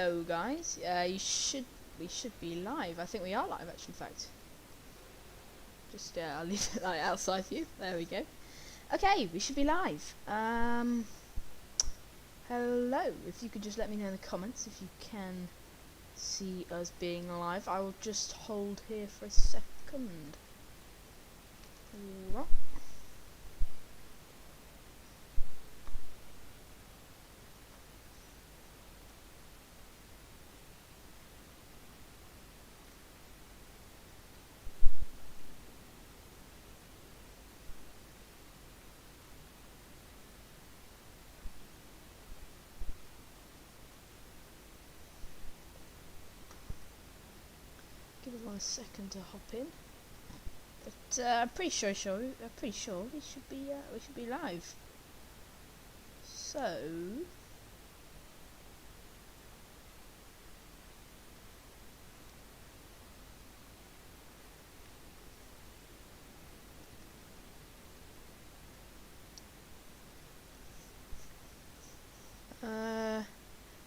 Hello guys, we should be live. I think we are live actually, in fact. Just I'll leave it like outside view. There we go. Okay, we should be live. Hello. If you could just let me know in the comments if you can see us being live. I will just hold here for a second. Right. Give everyone a second to hop in, but I'm pretty sure we should be live. So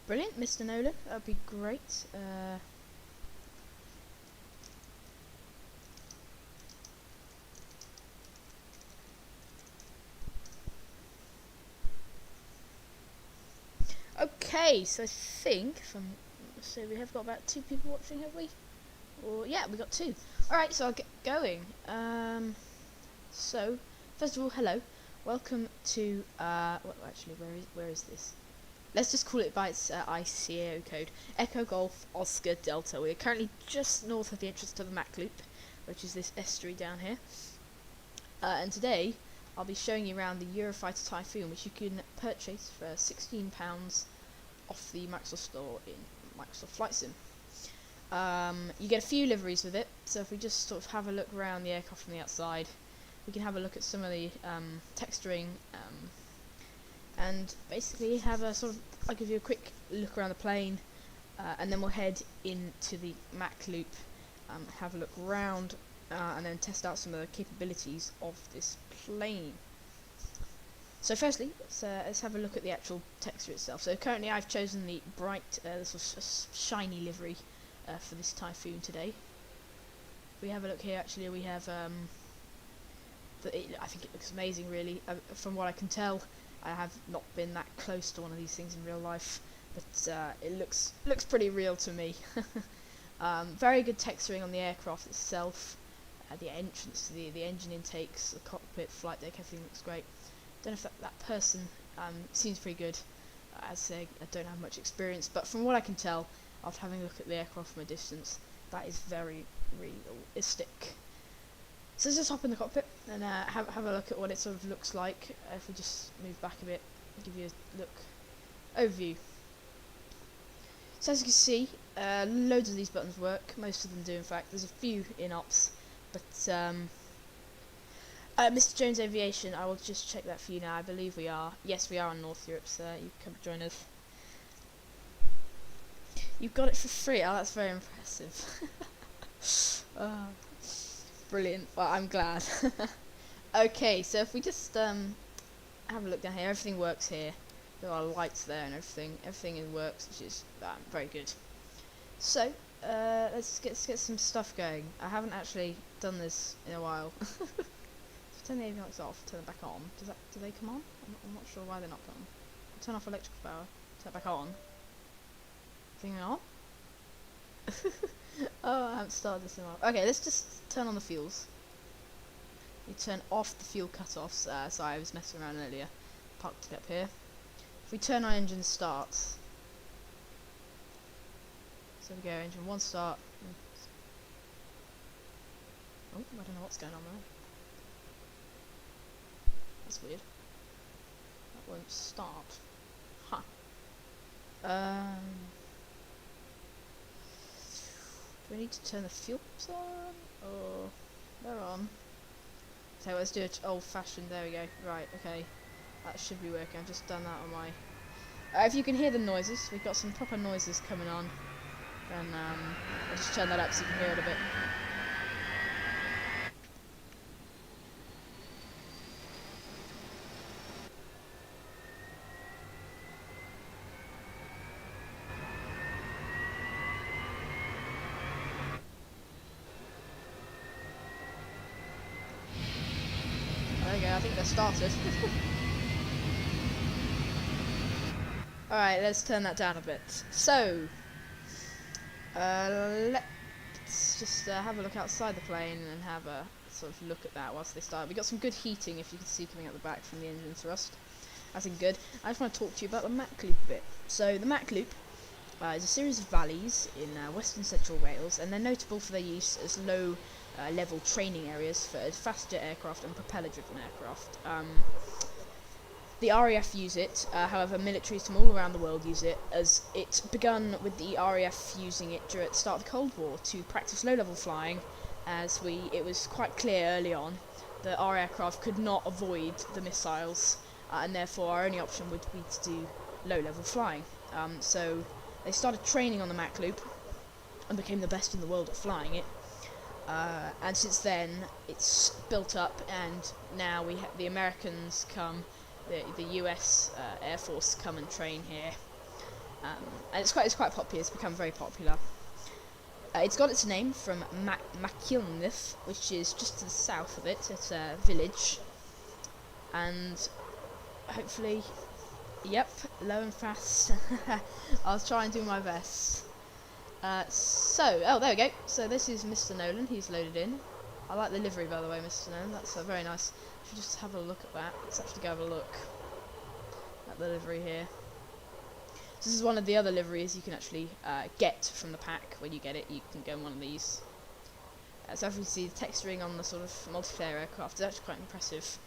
brilliant, Mr. Nolan. That'd be great. Okay, so I think so we have got about 2 people watching, have we? Or yeah, we got 2. All right, so I'll get going. So first of all, hello, welcome to well, actually, where is this? Let's just call it by its ICAO code: Echo Golf Oscar Delta. We are currently just north of the entrance to the Mach Loop, which is this estuary down here. And today I'll be showing you around the Eurofighter Typhoon, which you can purchase for £16 off the Microsoft store in Microsoft Flight Sim. You get a few liveries with it, so if we just sort of have a look around the aircraft from the outside, we can have a look at some of the texturing, and basically have a sort of, I'll give you a quick look around the plane, and then we'll head into the Mach Loop, have a look around, and then test out some of the capabilities of this plane. So firstly, let's have a look at the actual texture itself. So currently I've chosen the bright, sort of shiny livery for this Typhoon today. If we have a look here, actually we have, I think it looks amazing really. From what I can tell, I have not been that close to one of these things in real life, but it looks pretty real to me. Very good texturing on the aircraft itself. The entrance to the engine intakes, the cockpit, flight deck, everything looks great. Don't know if that person seems pretty good. As I say, I don't have much experience, but from what I can tell, after having a look at the aircraft from a distance, that is very realistic. So let's just hop in the cockpit and have a look at what it sort of looks like. If we just move back a bit, give you a look overview. So as you can see, loads of these buttons work. Most of them do, in fact. There's a few in ops, but Mr. Jones Aviation, I will just check that for you now. I believe we are. Yes, we are on North Europe, so you can come join us. You've got it for free. Oh, that's very impressive. Oh, brilliant. Well, I'm glad. Okay, so if we just have a look down here, everything works here. There are lights there and everything. Everything works, which is very good. So let's get some stuff going. I haven't actually done this in a while. Turn the avionics off, turn it back on. Do they come on? I'm not sure why they're not on. Turn off electrical power, turn it back on. Thing on? Oh, I haven't started this in a while. Okay, let's just turn on the fuels. You turn off the fuel cut-offs. Sorry, I was messing around earlier. Parked it up here. If we turn our engine start. So we go, engine 1 start. Oh, I don't know what's going on there. That's weird. That won't start. Huh. Do we need to turn the fuel pumps on? Or they're on. So let's do it old-fashioned. There we go. Right. Okay. That should be working. I've just done that on my. If you can hear the noises, we've got some proper noises coming on. Then I'll just turn that up so you can hear it a bit. there we go, I think they're started. Alright, let's turn that down a bit. So, let's just have a look outside the plane and have a sort of look at that whilst they start. We got some good heating, if you can see, coming out the back from the engine thrust. That's good. I just want to talk to you about the Mach loop a bit. So, the Mach loop is a series of valleys in western central Wales, and they're notable for their use as low level training areas for fast jet aircraft and propeller driven aircraft. The RAF use it, however militaries from all around the world use it, as it's begun with the RAF using it during the start of the Cold War to practice low level flying, as it was quite clear early on that our aircraft could not avoid the missiles, and therefore our only option would be to do low level flying. So they started training on the Mach loop and became the best in the world at flying it. And since then, it's built up, and now the Americans come, the US Air Force come and train here, and it's quite popular. It's become very popular. It's got its name from Machilnith, which is just to the south of it. It's a village, and hopefully. Yep, low and fast. I'll try and do my best. Oh, there we go. So this is Mr. Nolan. He's loaded in. I like the livery, by the way, Mr. Nolan. That's very nice. Should just have a look at that. Let's actually go have a look at the livery here. So this is one of the other liveries you can actually get from the pack. When you get it, you can go in one of these. So as you see, the texturing on the sort of multiplayer aircraft is actually quite impressive.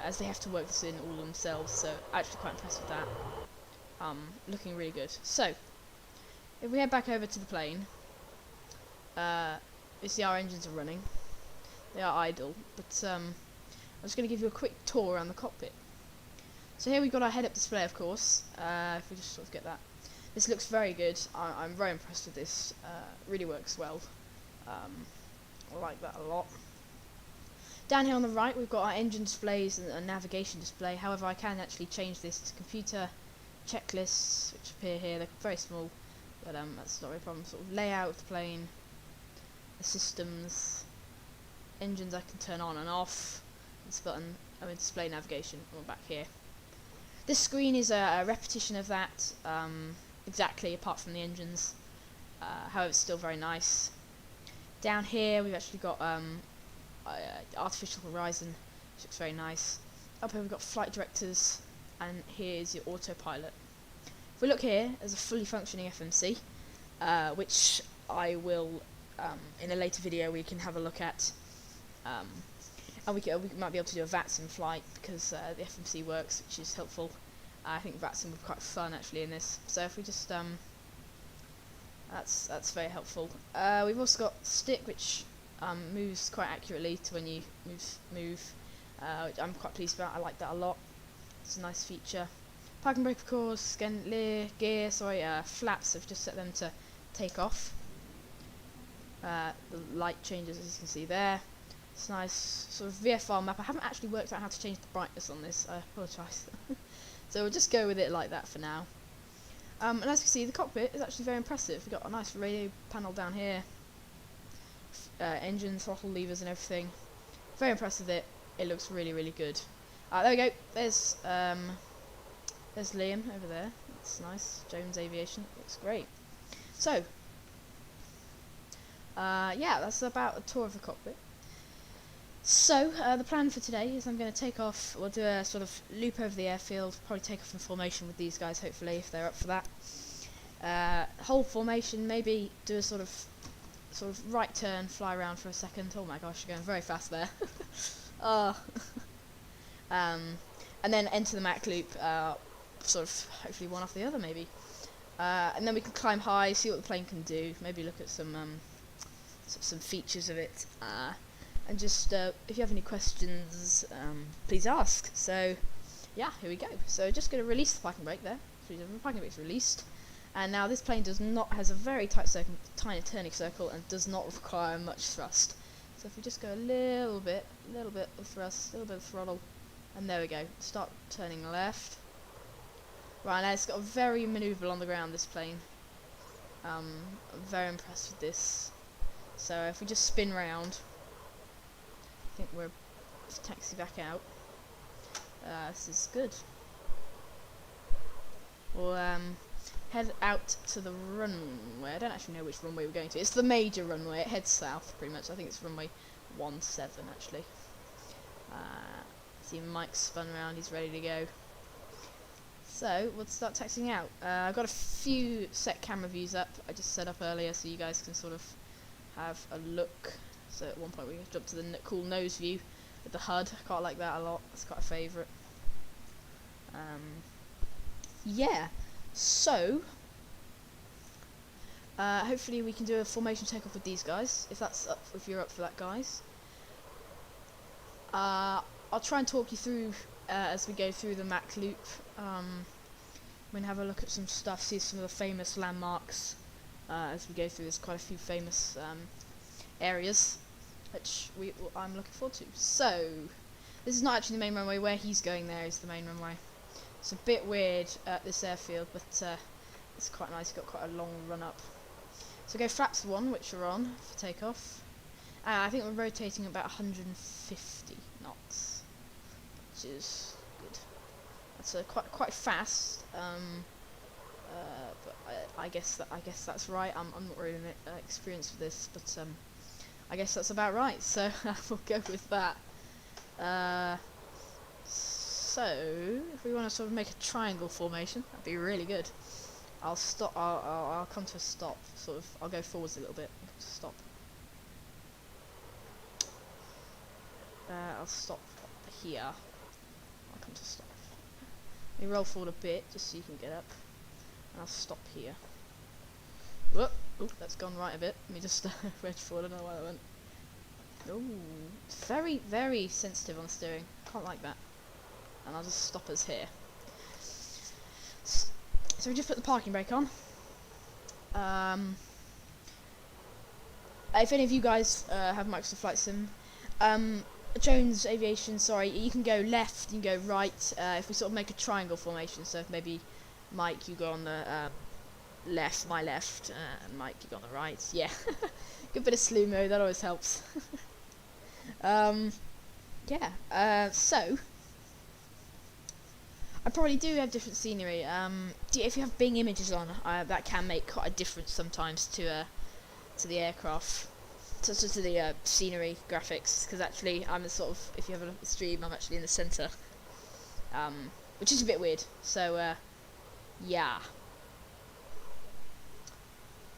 As they have to work this in all themselves, so actually quite impressed with that. Looking really good. So, if we head back over to the plane, you see our engines are running. They are idle, but I'm just going to give you a quick tour around the cockpit. So here we've got our head-up display, of course. If we just sort of get that. This looks very good. I'm very impressed with this. Really works well. I like that a lot. Down here on the right, we've got our engine displays and a navigation display. However, I can actually change this to computer checklists, which appear here. They're very small, but that's not really a problem. Sort of layout of the plane, the systems, engines I can turn on and off. This button, display navigation. We're back here. This screen is a repetition of that, exactly, apart from the engines. However, it's still very nice. Down here, we've actually got artificial horizon, which looks very nice. Up here we've got flight directors, and here's your autopilot. If we look here, there's a fully functioning FMC, which I will, in a later video, we can have a look at, and we might be able to do a VATSIM flight, because the FMC works, which is helpful. I think VATSIM would be quite fun actually in this. So if we just that's very helpful. We've also got stick, which moves quite accurately to when you move, which I'm quite pleased about. I like that a lot. It's a nice feature. Park and brake, of course. Flaps. I've just set them to take off. The light changes, as you can see there. It's a nice sort of VFR map. I haven't actually worked out how to change the brightness on this. I apologise. So we'll just go with it like that for now. And as you can see, the cockpit is actually very impressive. We've got a nice radio panel down here. Engine, throttle levers and everything. Very impressed with it. It looks really, really good. There we go. There's Liam over there. That's nice. Jones Aviation. Looks great. So, yeah, that's about a tour of the cockpit. So, the plan for today is I'm going to take off. We'll do a sort of loop over the airfield. Probably take off in formation with these guys, hopefully, if they're up for that. Hold formation. Maybe do a sort of right turn, fly around for a second. Oh my gosh, you're going very fast there. And then enter the Mach loop, sort of hopefully one after the other maybe. And then we can climb high, see what the plane can do, maybe look at some features of it. And just, if you have any questions, please ask. So, yeah, here we go. So just going to release the parking brake there. So the parking brake's released. And now this plane has a very tiny turning circle and does not require much thrust. So if we just go a little bit of thrust, a little bit of throttle, and there we go. Start turning left. Right, now it's got a very manoeuvrable on the ground, this plane. I'm very impressed with this. So if we just spin round, I think we're taxi back out. This is good. We'll head out to the runway. I don't actually know which runway we're going to. It's the major runway. It heads south, pretty much. I think it's runway 17, actually. See Mike's spun around. He's ready to go. So, we'll start taxiing out. I've got a few set camera views up. I just set up earlier so you guys can sort of have a look. So at one point we jump to the cool nose view with the HUD. I quite like that a lot. It's quite a favourite. Yeah. So, hopefully we can do a formation takeoff with these guys, if you're up for that, guys. I'll try and talk you through as we go through the Mach loop. We can have a look at some stuff, see some of the famous landmarks as we go through. There's quite a few famous areas which I'm looking forward to. So, this is not actually the main runway. Where he's going there is the main runway. It's a bit weird at this airfield, but it's quite nice. It's got quite a long run up. So go flaps 1, which we're on for takeoff. I think we're rotating about 150 knots, which is good. That's quite fast. But I guess that's right. I'm not really experienced with this, but I guess that's about right. So we'll go with that. So, if we want to sort of make a triangle formation, that'd be really good. I'll stop. I'll come to a stop. Sort of. I'll go forwards a little bit. Stop. I'll stop here. I'll come to a stop. Let me roll forward a bit just so you can get up. And I'll stop here. Whoop! Oh, that's gone right a bit. Let me just wedge forward. I don't know why that went. Oh, very, very sensitive on the steering. Can't like that. And I'll just stop us here. So we just put the parking brake on. If any of you guys have Microsoft Flight Sim, Jones Aviation, sorry, you can go left, you can go right. If we sort of make a triangle formation, so if maybe Mike, you go on the left, my left, and Mike, you go on the right. Yeah, good bit of slew mode, that always helps. Yeah, so I probably do have different scenery. If you have Bing images on, that can make quite a difference sometimes to the aircraft, to the scenery graphics. Because actually, I'm the sort of, if you have a stream, I'm actually in the centre, which is a bit weird. So yeah,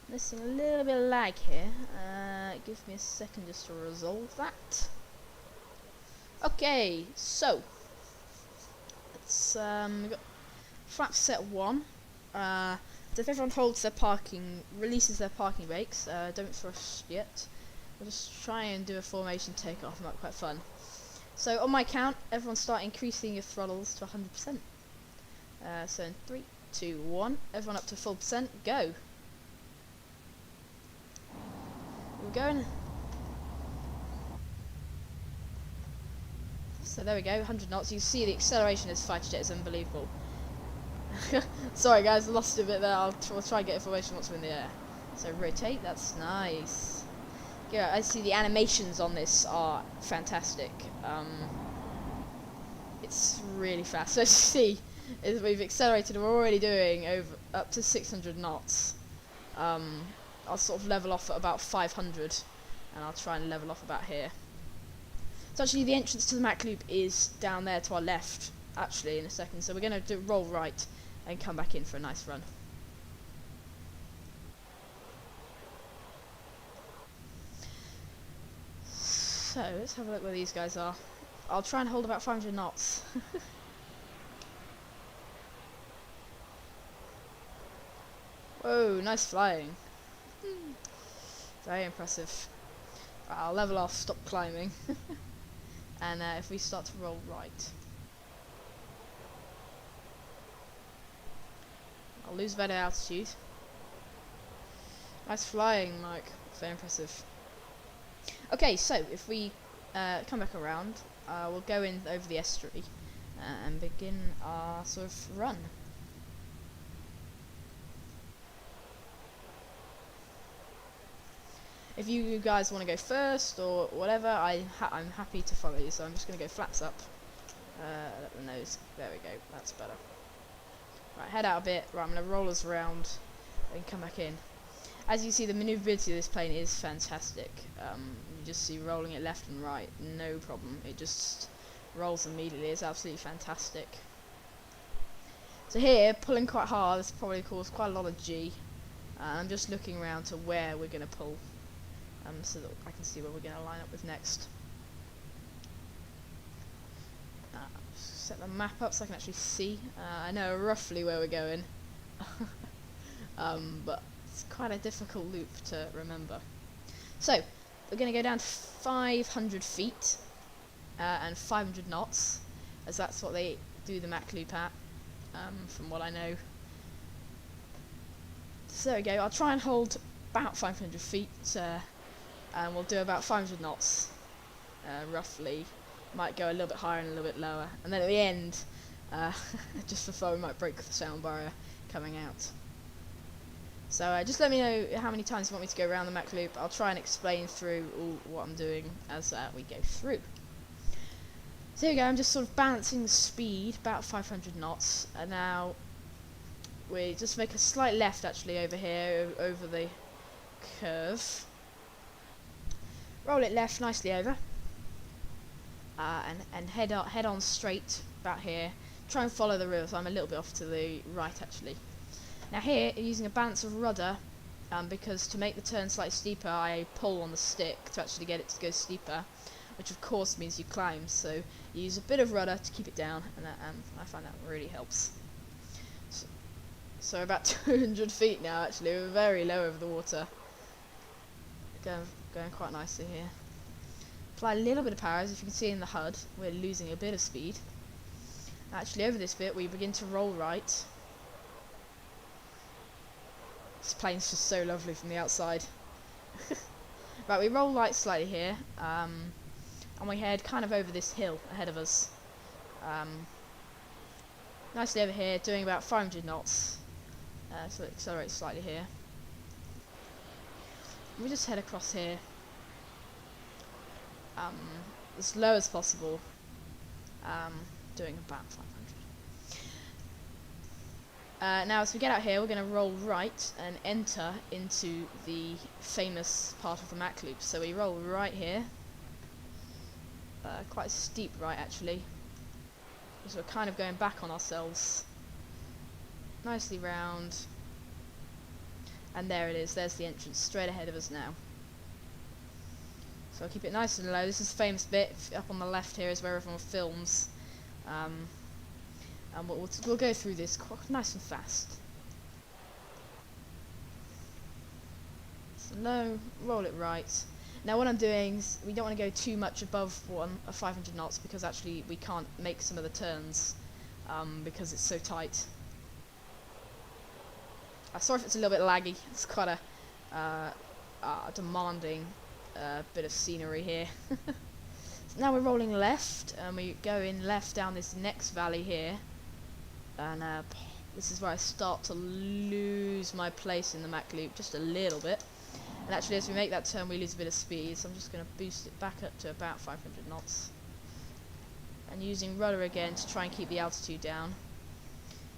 missing a little bit of lag here. Give me a second just to resolve that. Okay, so. We've got flap set 1. So if everyone releases their parking brakes, don't thrust yet. We'll just try and do a formation takeoff. It might be quite fun. So on my count, everyone start increasing your throttles to 100%. So in 3, 2, 1, everyone up to full percent. Go. We're going. So there we go, 100 knots. You see the acceleration of this fighter jet is unbelievable. Sorry guys, I lost it a bit there. We'll try and get information once we're in the air. So rotate, that's nice. Yeah, I see the animations on this are fantastic. It's really fast. So as you see, is we've accelerated. We're already doing up to 600 knots. I'll sort of level off at about 500, and I'll try and level off about here. So actually the entrance to the Mach loop is down there to our left, actually, in a second. So we're going to roll right and come back in for a nice run. So let's have a look where these guys are. I'll try and hold about 500 knots. Whoa, nice flying. Very impressive. I'll level off, stop climbing. And if we start to roll right, I'll lose better altitude. Nice flying, Mike. Very impressive. Okay, so if we come back around, we'll go in over the estuary and begin our sort of run. If you guys want to go first or whatever, I'm happy to follow you, so I'm just going to go flaps up. Let the nose. There we go. That's better. Right, head out a bit. Right, I'm going to roll us around and come back in. As you see, the maneuverability of this plane is fantastic. You just see rolling it left and right, no problem. It just rolls immediately. It's absolutely fantastic. So here, pulling quite hard, this probably caused quite a lot of G. I'm just looking around to where we're going to pull, so that I can see where we're going to line up with next. Set the map up so I can actually see. I know roughly where we're going, but it's quite a difficult loop to remember. So, we're going to go down to 500 feet and 500 knots, as that's what they do the Mach loop at, from what I know. So there we go, I'll try and hold about 500 feet, and we'll do about 500 knots, roughly. Might go a little bit higher and a little bit lower, and then at the end, just for fun, we might break the sound barrier coming out. So just let me know how many times you want me to go around the Mach loop. I'll try and explain through all what I'm doing as we go through. So here we go, I'm just sort of balancing the speed, about 500 knots, and now we just make a slight left actually over here, over the curve. Roll it left nicely over. And head on straight about here. Try and follow the river, so I'm a little bit off to the right actually. Now here, using a balance of rudder, because to make the turn slightly steeper, I pull on the stick to actually get it to go steeper, which of course means you climb, so you use a bit of rudder to keep it down, and I find that really helps. So about 200 feet now actually, we're very low over the water. Going quite nicely here. Apply a little bit of power, as if you can see in the HUD, we're losing a bit of speed. Actually over this bit we begin to roll right. This plane's just so lovely from the outside. Right, we roll right slightly here, and we head kind of over this hill ahead of us. Nicely over here, doing about 500 knots. So it accelerates slightly here. We just head across here. As low as possible, doing about 500. Now as we get out here, we're going to roll right and enter into the famous part of the Mach loop. So we roll right here, quite a steep right actually, because we're kind of going back on ourselves. Nicely round, and there it is, there's the entrance straight ahead of us now. So I'll keep it nice and low. This is the famous bit up on the left here, is where everyone films, and we'll go through this quite nice and fast. So low, roll it right. Now what I'm doing is, we don't want to go too much above 500 knots, because actually we can't make some of the turns, because it's so tight. Sorry if it's a little bit laggy, it's quite a demanding bit of scenery here. So now we're rolling left, and we go in left down this next valley here, and this is where I start to lose my place in the Mach loop just a little bit, and actually as we make that turn we lose a bit of speed, so I'm just going to boost it back up to about 500 knots, and using rudder again to try and keep the altitude down.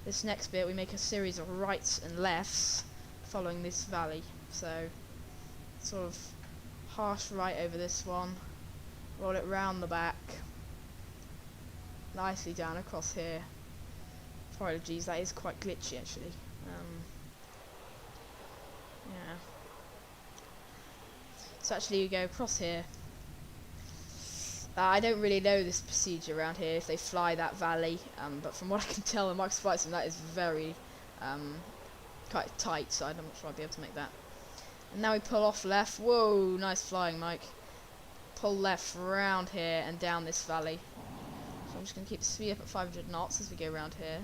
This next bit we make a series of rights and lefts following this valley, so sort of harsh right over this one, roll it round the back, nicely down across here. Apologies, that is quite glitchy actually. Yeah. So actually you go across here. I don't really know this procedure around here, if they fly that valley, but from what I can tell, the Mach's flight sim, that is very quite tight, so I'm not sure I'll be able to make that. And now we pull off left. Whoa, nice flying, Mike. Pull left round here and down this valley. So I'm just going to keep the speed up at 500 knots as we go around here.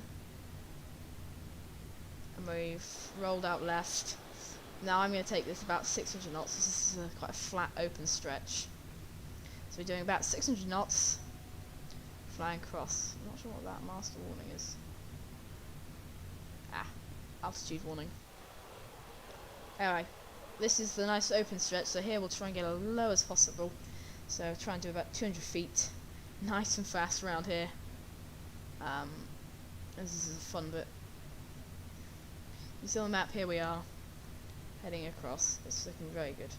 And we've rolled out left. Now I'm going to take this about 600 knots, because this is quite a flat, open stretch. So we're doing about 600 knots, flying across. I'm not sure what that master warning is. Altitude warning. Anyway, this is the nice open stretch, so here we'll try and get as low as possible. So try and do about 200 feet, nice and fast around here. Um, this is a fun bit. You see on the map, here we are, heading across. It's looking very good.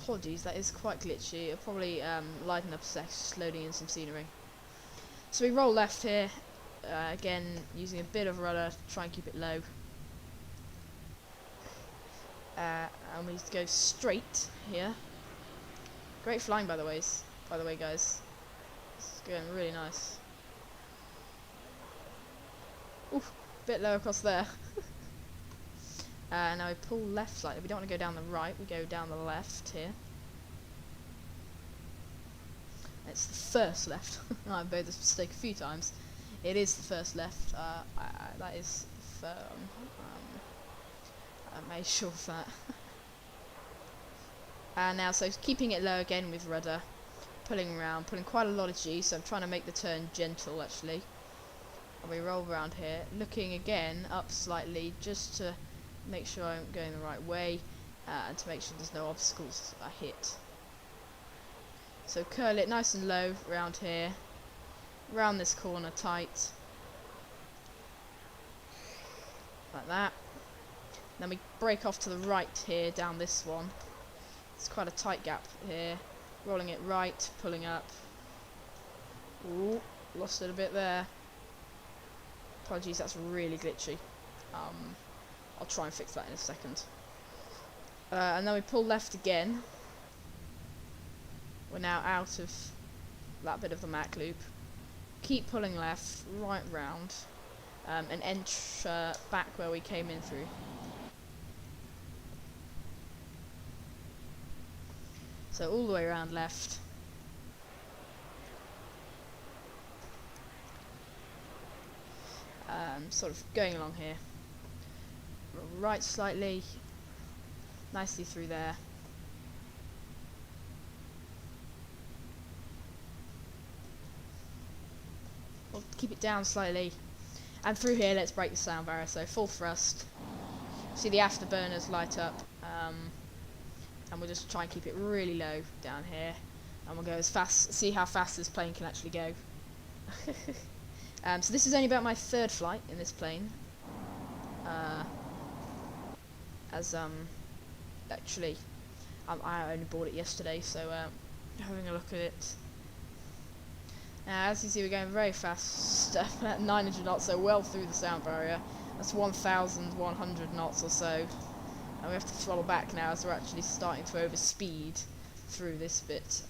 Apologies, that is quite glitchy. It'll probably lighten up a sec, just loading in some scenery. So we roll left here, again using a bit of rudder to try and keep it low. And we go straight here. Great flying, by the way, guys. It's going really nice. Oof, bit low across there. Now we pull left slightly. We don't want to go down the right. We go down the left here. It's the first left. I've made this mistake a few times. It is the first left. That is firm. I made sure of that. Now, so keeping it low again with rudder, pulling around, pulling quite a lot of G. So I'm trying to make the turn gentle actually. And we roll around here, looking again up slightly, just to make sure I'm going the right way, and to make sure there's no obstacles I hit. So curl it nice and low around here, round this corner tight, like that. Then we break off to the right here, down this one. It's quite a tight gap here. Rolling it right, pulling up. Ooh, lost it a bit there. Apologies, that's really glitchy. I'll try and fix that in a second. And then we pull left again. We're now out of that bit of the Mach loop. Keep pulling left, right round, and enter back where we came in through. So all the way around left. Sort of going along here. Right slightly, nicely through there. We'll keep it down slightly. And through here, let's break the sound barrier. So full thrust. See the afterburners light up. And we'll just try and keep it really low down here. And we'll go as fast, see how fast this plane can actually go. So this is only about my third flight in this plane. Actually, I only bought it yesterday, so having a look at it. Now, as you see, we're going very fast, at 900 knots, so well through the sound barrier. That's 1,100 knots or so. And we have to throttle back now as we're actually starting to overspeed through this bit.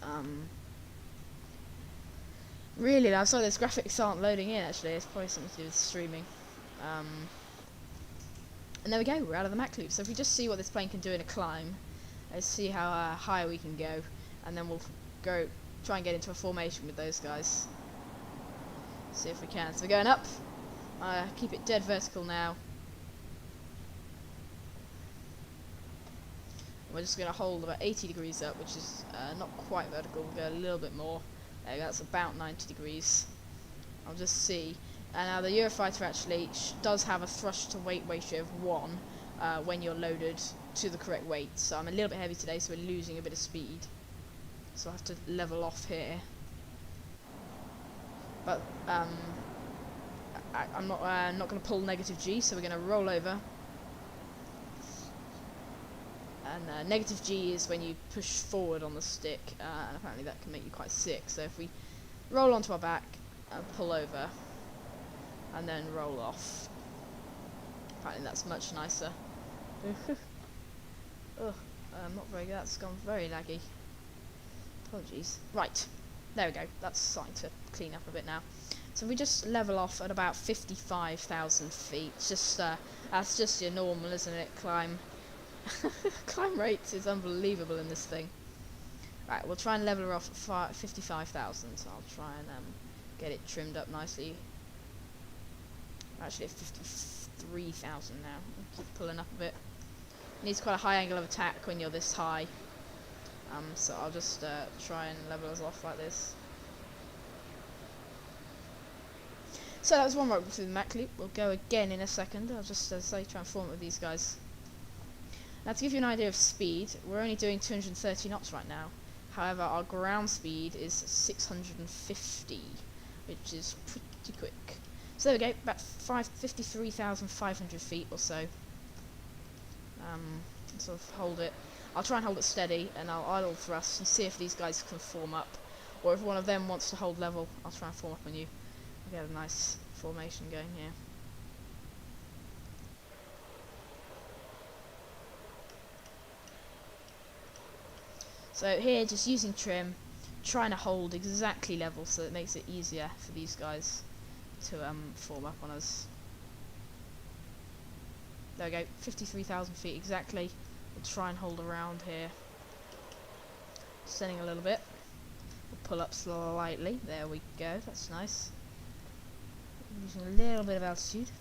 Really, I'm sorry, those graphics aren't loading in actually. It's probably something to do with streaming. And there we go, we're out of the Mach loop. So if we just see what this plane can do in a climb, let's see how high we can go, and then we'll go try and get into a formation with those guys. See if we can. So we're going up. Keep it dead vertical now. We're just going to hold about 80 degrees up, which is not quite vertical. We'll go a little bit more. There we go, that's about 90 degrees. I'll just see. And now the Eurofighter actually does have a thrust to weight ratio of 1 when you're loaded to the correct weight. So I'm a little bit heavy today, so we're losing a bit of speed. So I have to level off here. But I'm not going to pull negative G, so we're going to roll over. And negative G is when you push forward on the stick, and apparently that can make you quite sick. So if we roll onto our back and pull over, and then roll off, apparently that's much nicer. Not very good. That's gone very laggy. Apologies. Right, there we go. That's starting to clean up a bit now. So we just level off at about 55,000 feet. It's just that's just your normal, isn't it? Climb. Climb rate is unbelievable in this thing. Right, we'll try and level her off at 55,000. So I'll try and get it trimmed up nicely. Actually at 53,000 now. I'll keep pulling up a bit. Needs quite a high angle of attack when you're this high. So I'll just try and level us off like this. So that was one right through the Mach loop. We'll go again in a second. I'll just say transform it with these guys. Now to give you an idea of speed, we're only doing 230 knots right now. However, our ground speed is 650. which is pretty quick. So there we go, about 53,500 feet or so. Sort of hold it. I'll try and hold it steady, and I'll idle thrust and see if these guys can form up, or if one of them wants to hold level, I'll try and form up on you. We'll get a nice formation going here. So here, just using trim, trying to hold exactly level, so it makes it easier for these guys to form up on us. There we go, 53,000 feet exactly. We'll try and hold around here. Descending a little bit. We'll pull up slightly. There we go, that's nice. Using a little bit of altitude.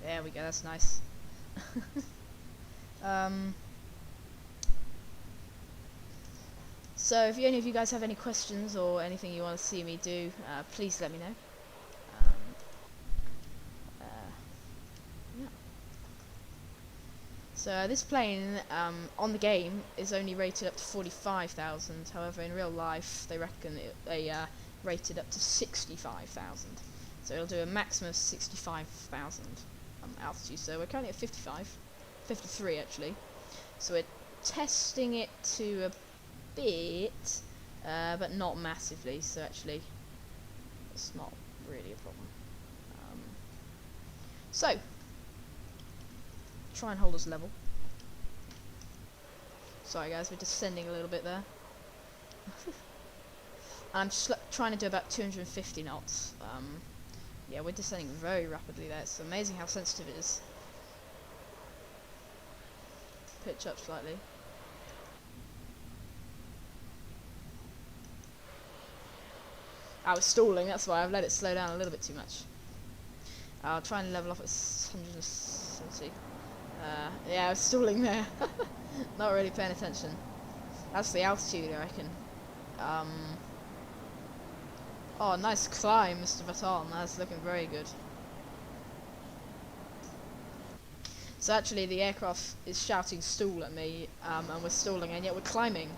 There we go, that's nice. So if any of you guys have any questions or anything you want to see me do, please let me know. Yeah. So this plane on the game is only rated up to 45,000. However, in real life, they reckon they rated up to 65,000. So it'll do a maximum of 65,000 altitude. So we're currently at 53 actually. So we're testing it to a bit, but not massively, so actually it's not really a problem. So try and hold us level. Sorry guys, we're descending a little bit there. I'm just trying to do about 250 knots. Yeah, we're descending very rapidly there. It's amazing how sensitive it is. Pitch up slightly. I was stalling, that's why I've let it slow down a little bit too much. I'll try and level off at 170. Yeah, I was stalling there. Not really paying attention. That's the altitude, I reckon. Oh, nice climb, Mr. Baton. That's looking very good. So actually, the aircraft is shouting "stall" at me, and we're stalling, and yet we're climbing.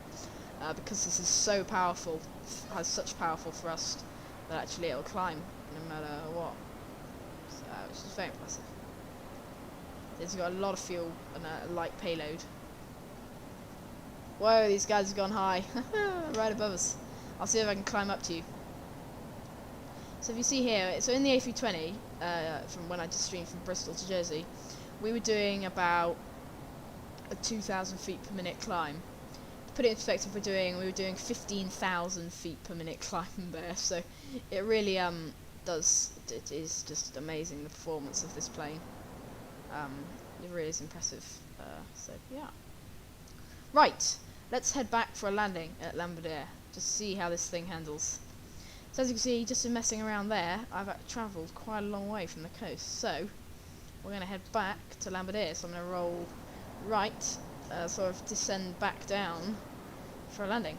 Because this is so powerful, has such powerful thrust, that actually it'll climb no matter what. So, which is very impressive. It's got a lot of fuel and a light payload. Whoa, these guys have gone high. Right above us. I'll see if I can climb up to you. So if you see here, so in the A320, from when I just streamed from Bristol to Jersey, we were doing about a 2,000 feet per minute climb. To put it in perspective, we were doing 15,000 feet per minute climb there, so it really it is just amazing, the performance of this plane. It really is impressive. So yeah. Right, let's head back for a landing at Lambersart, just to see how this thing handles. So as you can see, just in messing around there, I've travelled quite a long way from the coast, so we're going to head back to Lambersart. So I'm going to roll right, sort of descend back down for a landing.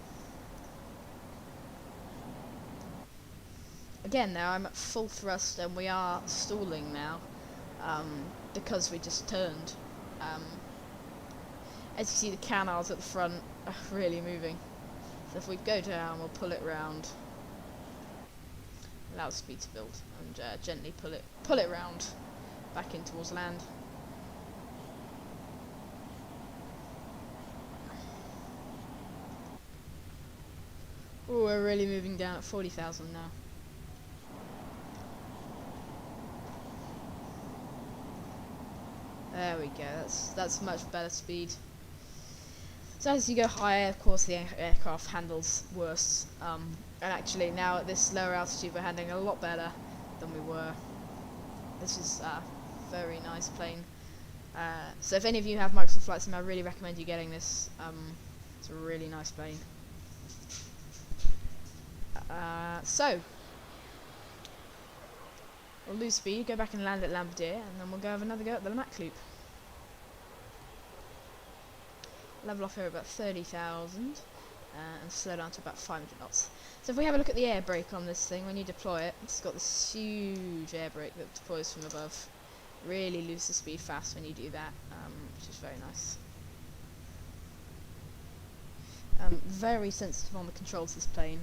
Again, now I'm at full thrust and we are stalling now, because we just turned. As you see, the canals at the front are really moving. So if we go down, we'll pull it round. Allow speed to build and gently pull it round back in towards land. Oh, we're really moving down at 40,000 now. There we go. That's much better speed. So as you go higher, of course, the aircraft handles worse. And actually, now at this lower altitude, we're handling a lot better than we were. This is a very nice plane. So if any of you have Microsoft Flight Sim, I really recommend you getting this. It's a really nice plane. So we'll lose speed, go back and land at Lambersart, and then we'll go have another go at the Mach loop. Level off here about 30,000 and slow down to about 500 knots. So if we have a look at the air brake on this thing, when you deploy it, it's got this huge air brake that deploys from above. Really loses speed fast when you do that, which is very nice. Very sensitive on the controls of this plane.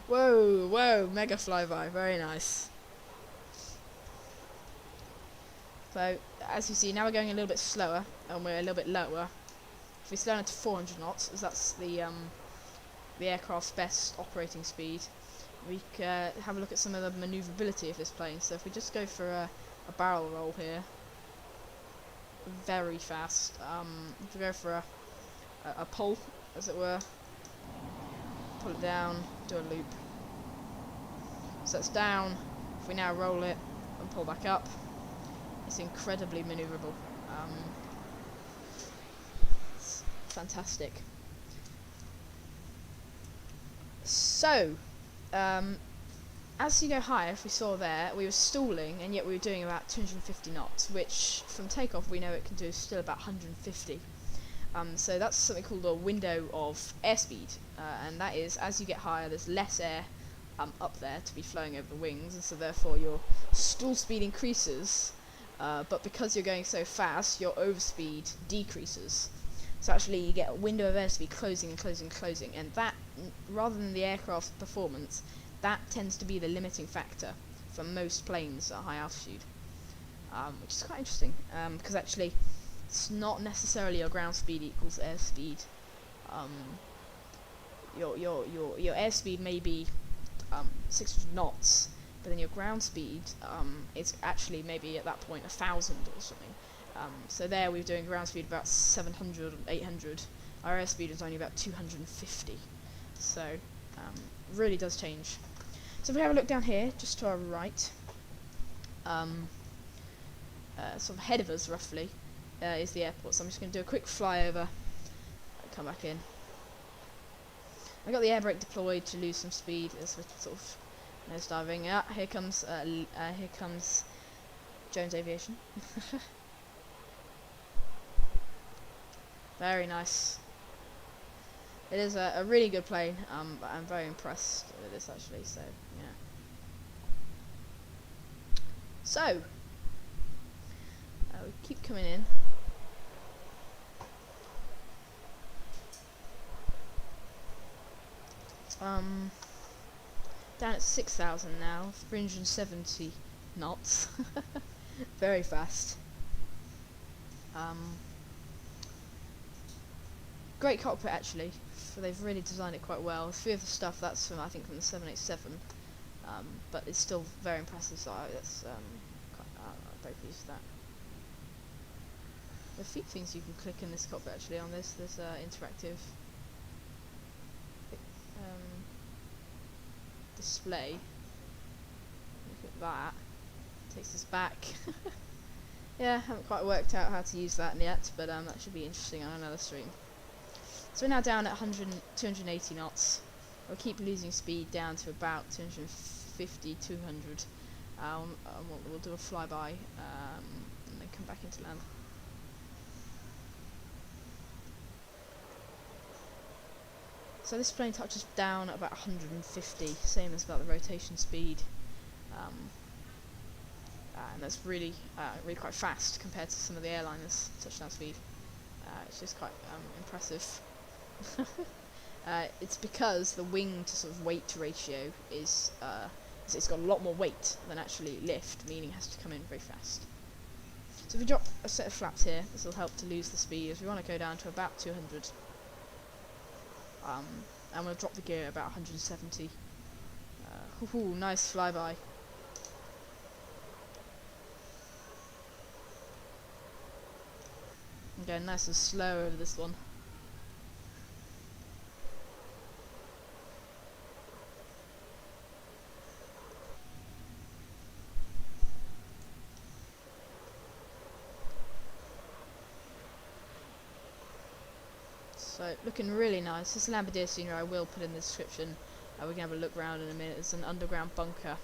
Whoa, whoa, mega flyby, very nice. So, as you see, now we're going a little bit slower, and we're a little bit lower. If we slow down to 400 knots, as that's the aircraft's best operating speed, we can have a look at some of the maneuverability of this plane. So if we just go for a barrel roll here, very fast. If we go for a pull, as it were, pull it down, do a loop. So it's down. If we now roll it and pull back up, it's incredibly maneuverable. It's fantastic. So, as you go higher, if we saw there, we were stalling, and yet we were doing about 250 knots, which from takeoff we know it can do still about 150. So that's something called a window of airspeed, and that is, as you get higher, there's less air up there to be flowing over the wings, and so therefore your stall speed increases, but because you're going so fast, your overspeed decreases. So actually you get a window of airspeed closing and closing and closing, and that, rather than the aircraft's performance, that tends to be the limiting factor for most planes at high altitude, which is quite interesting, because actually it's not necessarily your ground speed equals airspeed. Your airspeed may be 600 knots, but then your ground speed is actually maybe at that point 1,000 or something. So there we were doing ground speed about 700 and 800. Our airspeed is only about 250. So really does change. So if we have a look down here, just to our right, sort of ahead of us roughly, is the airport. So I'm just going to do a quick flyover, come back in. I got the air brake deployed to lose some speed as we're sort of nose diving. Here comes Jones Aviation. Very nice. It is a really good plane. But I'm very impressed with this actually. So yeah. So we keep coming in. Down at 6,000 now, 370 knots. Very fast. Great cockpit actually. They've really designed it quite well. A few of the stuff that's from, I think, from the 787, but it's still very impressive. So that's I'm very pleased with that. There are a few things you can click in this cockpit actually. On this, there's interactive display. Look at that. Takes us back. Yeah, haven't quite worked out how to use that yet, but that should be interesting on another stream. So we're now down at 280 knots. We'll keep losing speed down to about 250, 200. We'll do a flyby and then come back into land. So this plane touches down at about 150, same as about the rotation speed, and that's really quite fast compared to some of the airliners' touchdown speed. It's just quite impressive. It's because the wing to sort of weight ratio is it's got a lot more weight than actually lift, meaning it has to come in very fast. So if we drop a set of flaps here, this will help to lose the speed, as we want to go down to about 200. And we'll drop the gear about 170. Nice flyby. I'm going nice and slow over this one. So, looking really nice. This Lamborghini scenery I will put in the description. We can have a look around in a minute. There's an underground bunker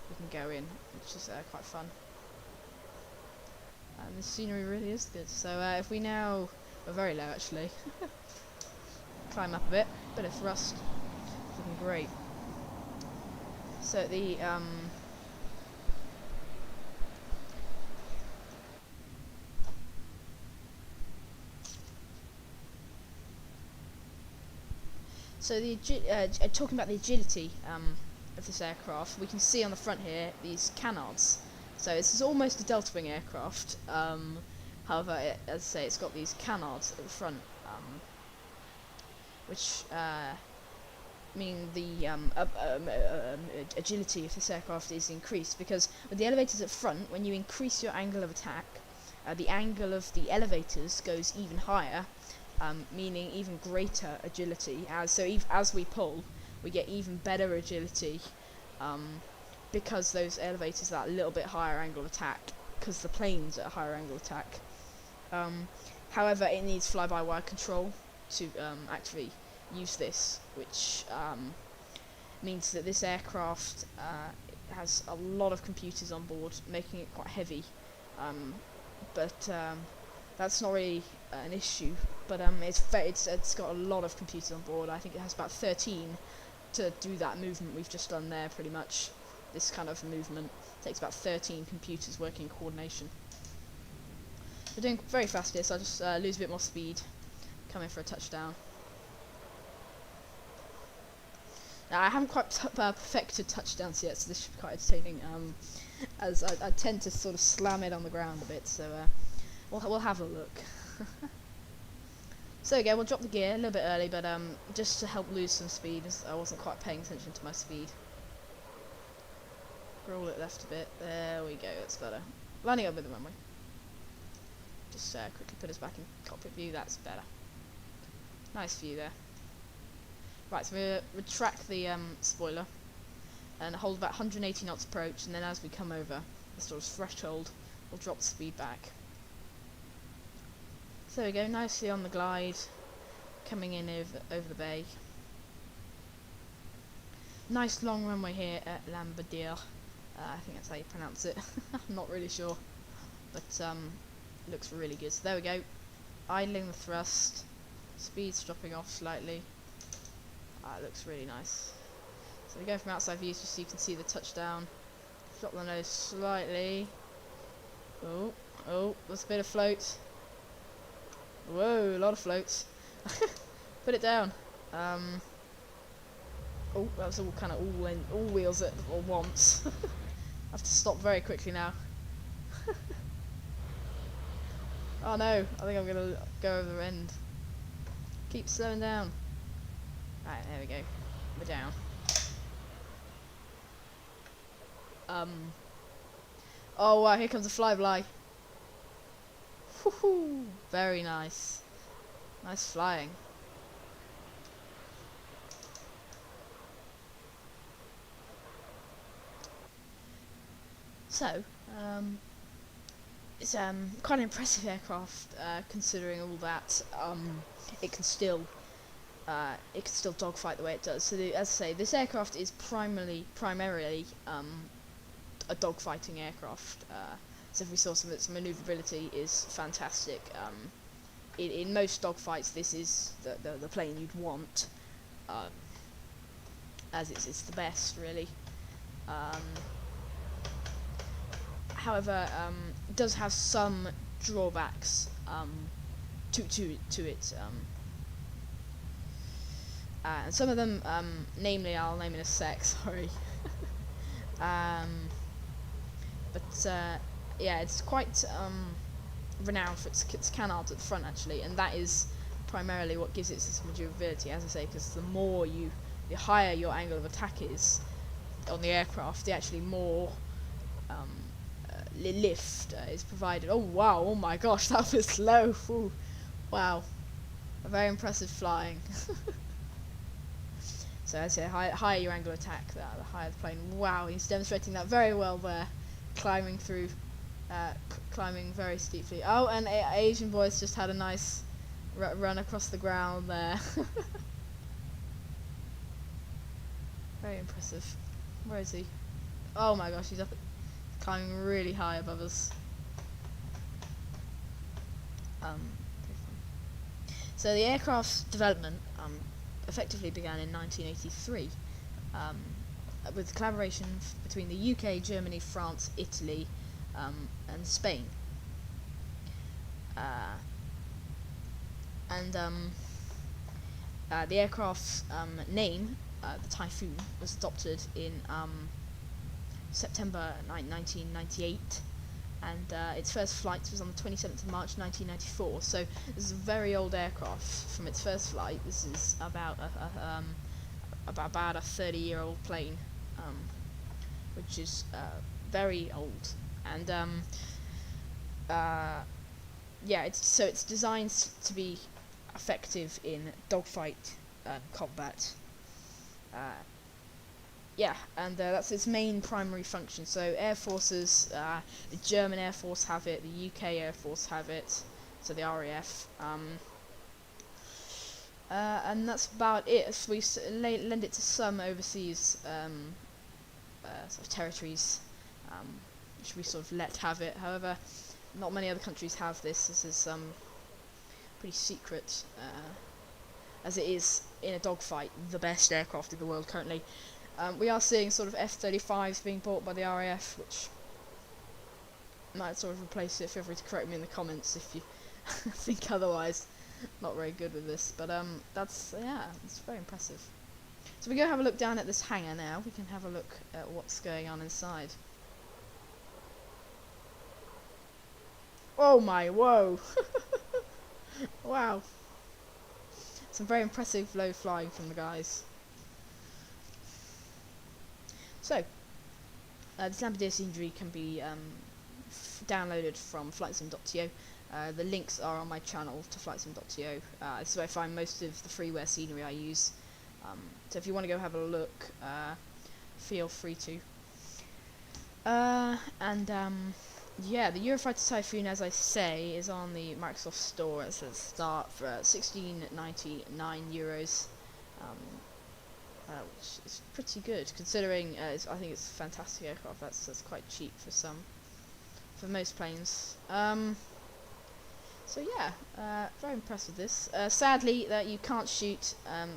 we can go in, which is quite fun. And the scenery really is good. So if we now... we're very low actually. Climb up a bit of thrust. Looking great. So the... So talking about the agility of this aircraft, we can see on the front here these canards. So this is almost a delta wing aircraft. However, as I say, it's got these canards at the front, which mean the agility of this aircraft is increased, because with the elevators at front, when you increase your angle of attack, the angle of the elevators goes even higher, meaning even greater agility. As we pull, we get even better agility, because those elevators are at a little bit higher angle of attack, because the plane's at a higher angle of attack. However, it needs fly-by-wire control to actually use this, which means that this aircraft has a lot of computers on board, making it quite heavy. But that's not really an issue. But it's got a lot of computers on board. I think it has about 13 to do that movement we've just done there. Pretty much, this kind of movement takes about 13 computers working in coordination. We're doing very fast here, so I'll just lose a bit more speed, come in for a touchdown. Now, I haven't quite perfected touchdowns yet, so this should be quite entertaining, as I tend to sort of slam it on the ground a bit, so we'll have a look. So again, we'll drop the gear a little bit early, but just to help lose some speed, as I wasn't quite paying attention to my speed. Roll it left a bit, there we go, that's better. Lining up with the runway. Just quickly put us back in cockpit view, that's better. Nice view there. Right, so we'll retract the spoiler and hold about 180 knots approach, and then as we come over the sort of threshold, we'll drop the speed back. So there we go, nicely on the glide, coming in over the bay. Nice long runway here at Lambadia. I think that's how you pronounce it. I'm not really sure, but looks really good. So there we go, idling the thrust, speed's dropping off slightly. It looks really nice. So we go from outside views just so you can see the touchdown. Drop the nose slightly. Oh, there's a bit of float. Whoa, a lot of floats. Put it down. Oh, that was all kind of all wheels at all once. I have to stop very quickly now. Oh no, I think I'm gonna go over the end. Keep slowing down. Right, there we go. We're down. Oh wow, here comes a flyby. Woohoo! Very nice. Nice flying. So, it's quite an impressive aircraft, considering all that. It can still dogfight the way it does. So, as I say, this aircraft is primarily a dogfighting aircraft. So, if we saw some of its maneuverability is fantastic. In most dogfights, this is the plane you'd want, as it's the best, really. However, it does have some drawbacks to it. And some of them, namely, I'll name in a sec, sorry. Yeah, it's quite renowned for its canards at the front, actually, and that is primarily what gives it its maneuverability, as I say, because the higher your angle of attack is on the aircraft, the actually more lift is provided. Oh wow, oh my gosh, that was low. Ooh. Wow, a very impressive flying. So as I say, higher your angle of attack, the higher the plane. Wow, he's demonstrating that very well there, climbing through, climbing very steeply. Oh, and Asian boy's just had a nice run across the ground there. Very impressive. Where is he? Oh my gosh, he's up, climbing really high above us. So the aircraft's development effectively began in 1983 with collaboration between the UK, Germany, France, Italy, and Spain. The aircraft's name, the Typhoon, was adopted in September 1998, and its first flight was on the 27th of March 1994. So this is a very old aircraft from its first flight. This is about a 30-year-old plane, which is very old, and yeah, it's designed to be effective in dogfight combat. Yeah, and that's its main primary function. So air forces, the German Air Force have it, the UK Air Force have it, so the RAF, and that's about it. So we lend it to some overseas sort of territories, which we sort of let have it. However, not many other countries have this. This is pretty secret, as it is in a dogfight the best aircraft in the world currently. We are seeing sort of F-35s being bought by the RAF, which might sort of replace it. Feel free to correct me in the comments if you think otherwise. Not very good with this, but it's very impressive. So we go have a look down at this hangar now. We can have a look at what's going on inside. Oh my, whoa! Wow. Some very impressive low flying from the guys. So, this Lamborghini scenery can be downloaded from flightsim.to. The links are on my channel to flightsim.to. This is where I find most of the freeware scenery I use. So if you want to go have a look, feel free to. Yeah, the Eurofighter Typhoon, as I say, is on the Microsoft Store. It says start for €16.99, which is pretty good considering. I think it's a fantastic aircraft. That's quite cheap for most planes. So yeah, very impressed with this. Sadly, that you can't shoot.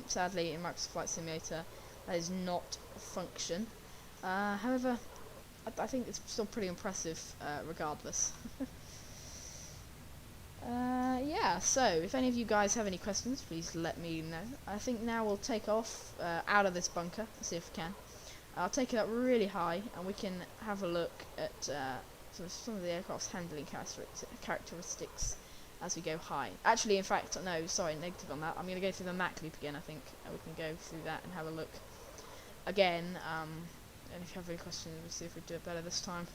Sadly, in Microsoft Flight Simulator, that is not a function. However, I think it's still pretty impressive, regardless. Yeah, so if any of you guys have any questions, please let me know. I think now we'll take off out of this bunker. Let's see if we can. I'll take it up really high, and we can have a look at sort of some of the aircraft's handling characteristics as we go high. Actually, in fact, no, sorry, negative on that. I'm going to go through the Mach loop again, I think. We can go through that and have a look again. And if you have any questions, we'll see if we do it better this time.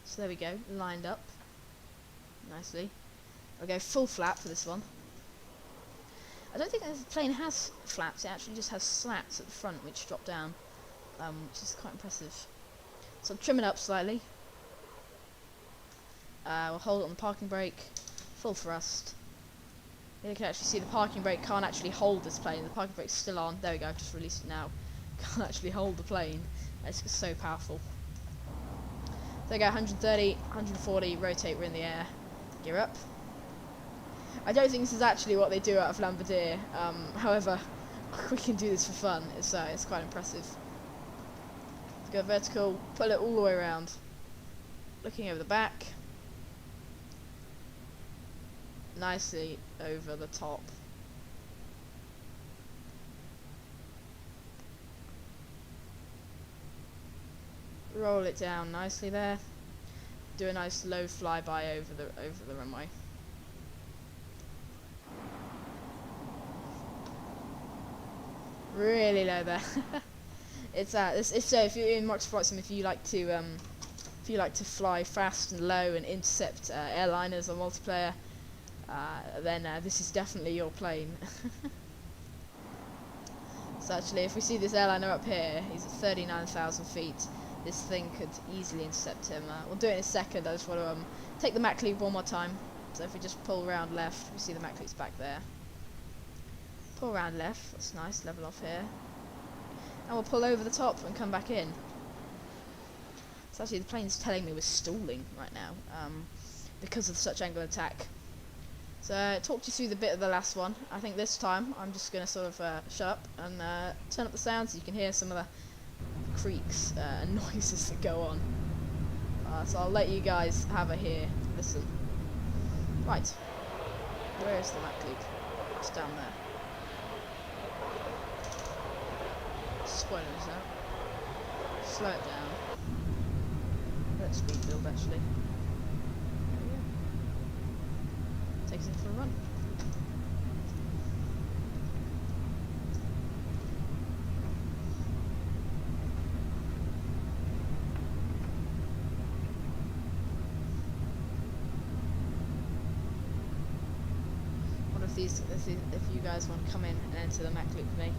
So there we go, lined up nicely. I'll go full flap for this one. I don't think the plane has flaps, it actually just has slats at the front which drop down, which is quite impressive. So I'll trim it up slightly. We'll hold it on the parking brake, full thrust. You can actually see the parking brake can't actually hold this plane. The parking brake's still on. There we go, I've just released it now. Can't actually hold the plane. It's just so powerful. There we go, 130, 140, rotate, we're in the air. Gear up. I don't think this is actually what they do out of Lamborghini. However, we can do this for fun. It's quite impressive. Let's go vertical, pull it all the way around. Looking over the back. Nicely over the top. Roll it down nicely there. Do a nice low flyby over the runway. Really low there. It's so if you're in Microsoft Flight Sim, if you like to fly fast and low and intercept airliners or multiplayer, then this is definitely your plane. So actually, if we see this airliner up here, he's at 39,000 feet. This thing could easily intercept him. We'll do it in a second. I just want to take the Mach loop one more time. So if we just pull around left, we see the Mach loop's back there. Pull around left, that's nice, level off here. And we'll pull over the top and come back in. So actually the plane's telling me we're stalling right now, because of such angle attack. So I talked you through the bit of the last one. I think this time I'm just going to sort of shut up and turn up the sound so you can hear some of the creaks and noises that go on. So I'll let you guys have a hear. Listen. Right. Where is the Mach loop? It's down there. Spoilers out. Slow it down. Let's speed build actually. There we go. Takes it for a run. If you guys want to come in and enter the Mach loop with me.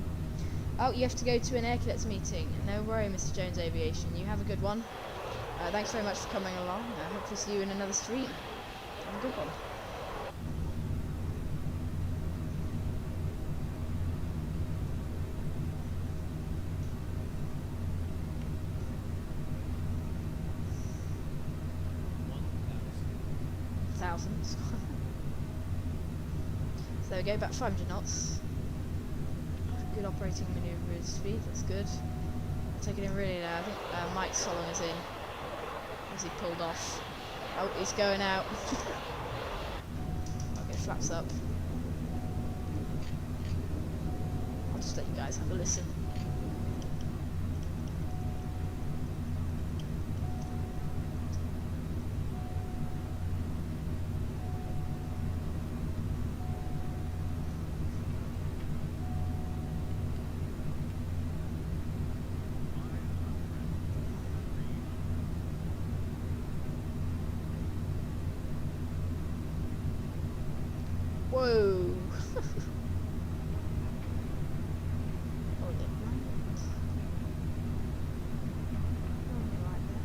Oh, you have to go to an air cadets meeting. No worry, Mr. Jones Aviation. You have a good one. Thanks very much for coming along. I hope to see you in another stream. Have a good one. Thousands. So there we go, about 500 knots. Good operating manoeuvre speed, that's good. I'll take it in really low. I think Mike's following us in. As he pulled off. Oh, he's going out. Okay, flaps up. I'll just let you guys have a listen. Whoa! Hold it right. Right there.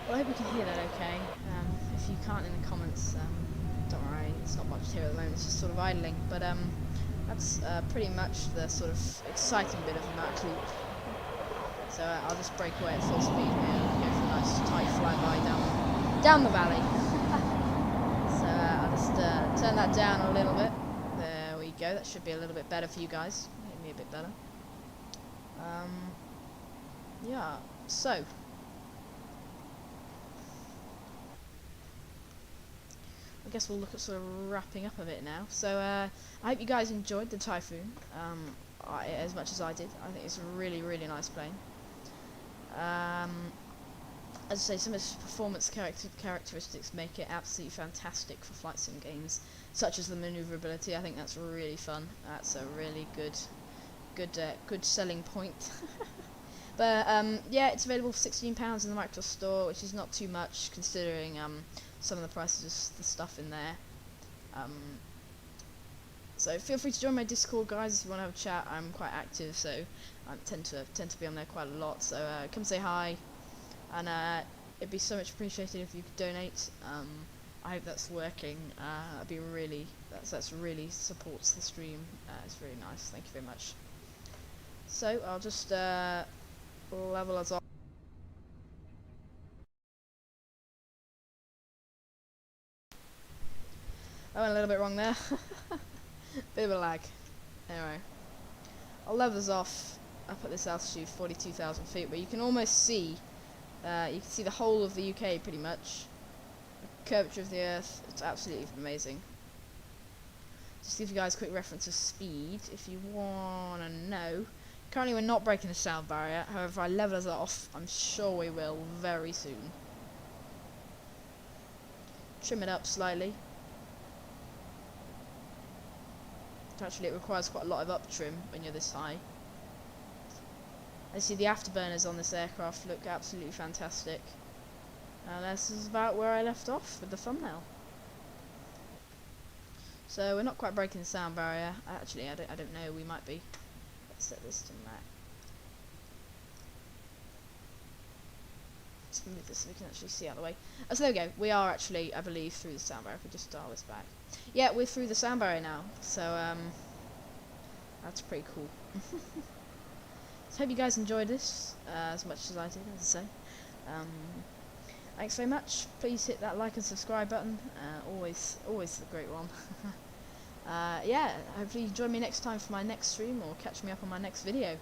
Well, I hope you can hear that okay. If you can't in the comments, don't worry, it's not much here at the moment, it's just sort of idling. But that's pretty much the sort of exciting bit of the Mach loop. So I'll just break away at full speed here and go for a nice tight flyby down the valley. turn that down a little bit. There we go. That should be a little bit better for you guys. Maybe a bit better. Yeah. So I guess we'll look at sort of wrapping up a bit now. So I hope you guys enjoyed the Typhoon as much as I did. I think it's a really, really nice plane. As I say, some of its performance characteristics make it absolutely fantastic for flight sim games, such as the maneuverability. I think that's really fun. That's a really good selling point. But yeah, it's available for £16 in the Microsoft Store, which is not too much considering some of the prices of the stuff in there. So feel free to join my Discord, guys, if you want to have a chat. I'm quite active, so I tend to be on there quite a lot. So come say hi, and it'd be so much appreciated if you could donate. I hope that's working. That'd be really that's really supports the stream. It's really nice. Thank you very much. So I'll just level us off. I went a little bit wrong there. Bit of a lag. Anyway, I'll level us off up at this altitude, 42,000 feet, where you can almost see, you can see the whole of the UK pretty much. The curvature of the Earth, it's absolutely amazing. Just give you guys a quick reference of speed, if you want to know. Currently we're not breaking the sound barrier, however if I level us off, I'm sure we will very soon. Trim it up slightly. Actually, it requires quite a lot of up trim when you're this high. I see the afterburners on this aircraft look absolutely fantastic. And this is about where I left off with the thumbnail. So we're not quite breaking the sound barrier. Actually, I don't know. We might be. Let's set this to Mach. Let's move this so we can actually see out of the way. So there we go. We are actually, I believe, through the sound barrier. If we just dial this back. Yeah, we're through the sound barrier now. So that's pretty cool. So hope you guys enjoyed this as much as I did, as I say. Thanks very much. Please hit that like and subscribe button. Always a great one. Yeah, hopefully you join me next time for my next stream or catch me up on my next video.